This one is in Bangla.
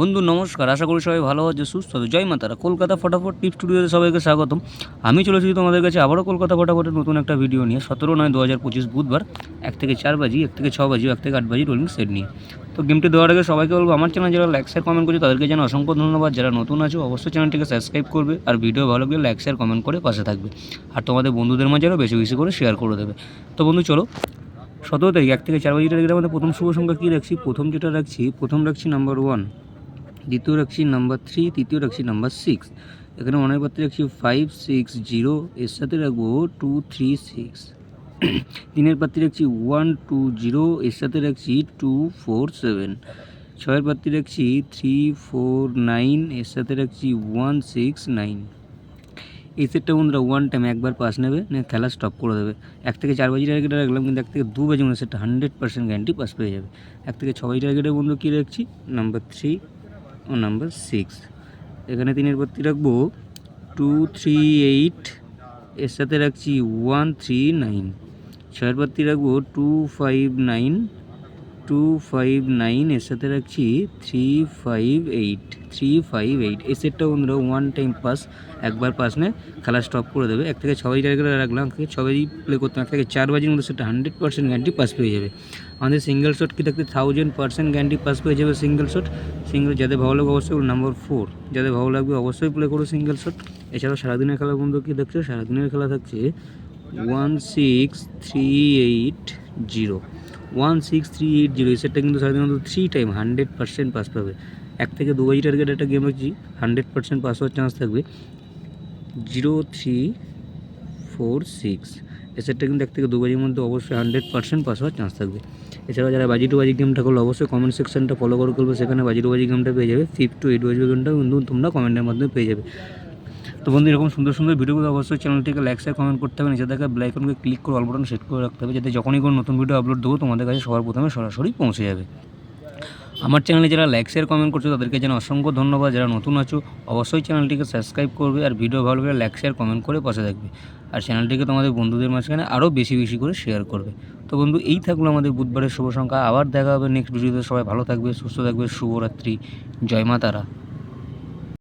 বন্ধু নমস্কার, আশা করি সবাই ভালো আছে, সুস্থ আছে। জয় মাতারা। কলকাতা ফটাফট টিপ স্টুডিওতে সবাইকে স্বাগতম। আমি চলে এসেছি তোমাদের কাছে আবারও কলকাতা ফটাফটের নতুন একটা ভিডিও নিয়ে। 17/9/2025 বুধবার 1 থেকে 4 বাজি, 1 থেকে 6 বাজি, 1 থেকে 8 বাজি রোলিং সেট নিয়ে। তো গেমটি দেওয়ার আগে সবাইকে বলবো, আমার চ্যানেল যারা লাইক শেয়ার কমেন্ট করছে তাদেরকে যেন অসংখ্য ধন্যবাদ। যারা নতুন আছো অবশ্যই চ্যানেলটিকে সাবস্ক্রাইব করবে, আর ভিডিও ভালো লাগলে লাইক শেয়ার কমেন্ট করে পাশে থাকবে, আর তোমাদের বন্ধুদের মাঝে আরও বেশি বেশি করে শেয়ার করে দেবে। তো বন্ধু চলো, 17 তারিখ 1 থেকে 4 বাজি টার্গেটের মধ্যে প্রথম শুভ সংখ্যা কী রাখছি? প্রথম রাখছি নাম্বার 1, দ্বিতীয় রাখছি নাম্বার 3, তৃতীয় রাখছি নাম্বার 6। এখানে মনের পাত্রে রাখছি 560, এর সাথে রাখবো 236। তিনের পাত্রে রাখছি 120, এর সাথে রাখছি 247। ছয়ের পাত্রে রাখছি 349, এর সাথে রাখছি 169। এই সেটটা বন্ধুরা ওয়ান টাইম একবার পাস নেবে, খেলা স্টপ করে দেবে। 1 থেকে 4 বাজি টার্গেটে রাখলাম, কিন্তু 1 থেকে 2 বাজি মানে সেটটা 100% গ্যারান্টি পাস পেয়ে যাবে। 1 থেকে 6 বাজি টার্গেটে বন্ধু কী রাখছি? নাম্বার 3 ও নাম্বার 6। এখানে তিনের পাত্রে রাখবো 238, এর সাথে রাখছি 139। ছয়ের পাত্রে রাখবো 259, এর সাথে রাখছি 358। এই সেটটা বন্ধুরা ওয়ান টাইম পাস, একবার পাস নিয়ে খেলা স্টপ করে দেবে। 1 থেকে 6 বাজি টার্গেট রাখলাম, 1 থেকে 6 বাজি প্লে করতে 1 থেকে 4 বাজির মধ্যে সেটা 100% গ্যারান্টি পাস পেয়ে যাবে। আমাদের সিঙ্গেল শট কী থাকতে 1000% গ্যারান্টি পাস পেয়ে যাবে সিঙ্গেল শট। যাদের ভালো লাগবে অবশ্যই নাম্বার 4, যাদের ভালো লাগবে অবশ্যই প্লে করো সিঙ্গেল শট। এছাড়াও সারাদিনের খেলা বন্ধু কী দেখছো? সারাদিনের খেলা থাকছে 16380, 16380। এই সেটটা কিন্তু সারাদিন 3 টাইম 100% পাস পাবে। 1 থেকে 2 বাজি টার্গেট একটা গেম রাখছি, 100% পাস হওয়ার চান্স থাকবে 0346। এই সেটটা কিন্তু 1 থেকে 2 বাজির মধ্যে অবশ্যই 100% পাস হওয়ার চান্স থাকবে। এছাড়াও যারা বাজি টু বাজি গেমটা করলো অবশ্যই কমেন্ট সেকশনটা ফলো করবে, সেখানে বাজি টু বাজি গেমটা পেয়ে যাবে। 5 to 8 বাজি গেমটা কিন্তু তোমরা কমেন্টের মাধ্যমে পেয়ে যাবে। তো বন্ধু এরকম সুন্দর সুন্দর ভিডিওগুলো অবশ্যই চ্যানেলটিকে লাইক শেয়ার কমেন্ট করতে হবে, নিচে দেখা বেল আইকনকে ক্লিক করে অল বাটন সেট করে রাখতে হবে, যাতে যখনই কোনো নতুন ভিডিও আপলোড দেবো তোমাদের কাছে সবার প্রথমে সরাসরি পৌঁছে যাবে। আমার চ্যানেলে যারা লাইক শেয়ার কমেন্ট করছো তাদেরকে যেন অসংখ্য ধন্যবাদ। যারা নতুন আছো অবশ্যই চ্যানেলটিকে সাবস্ক্রাইব করবে, আর ভিডিও ভালো লাগলে লাইক শেয়ার কমেন্ট করে পাশে থাকবে, আর চ্যানেলটিকে তোমাদের বন্ধুদের মাঝখানে আরও বেশি বেশি করে শেয়ার করবে। তো বন্ধু এই থাকলো আমাদের বুধবারের শুভ সংখ্যা। আবার দেখা হবে নেক্সট ভিডিওতে। সবাই ভালো থাকবে, সুস্থ থাকবে। শুভরাত্রি। জয় মা তারা।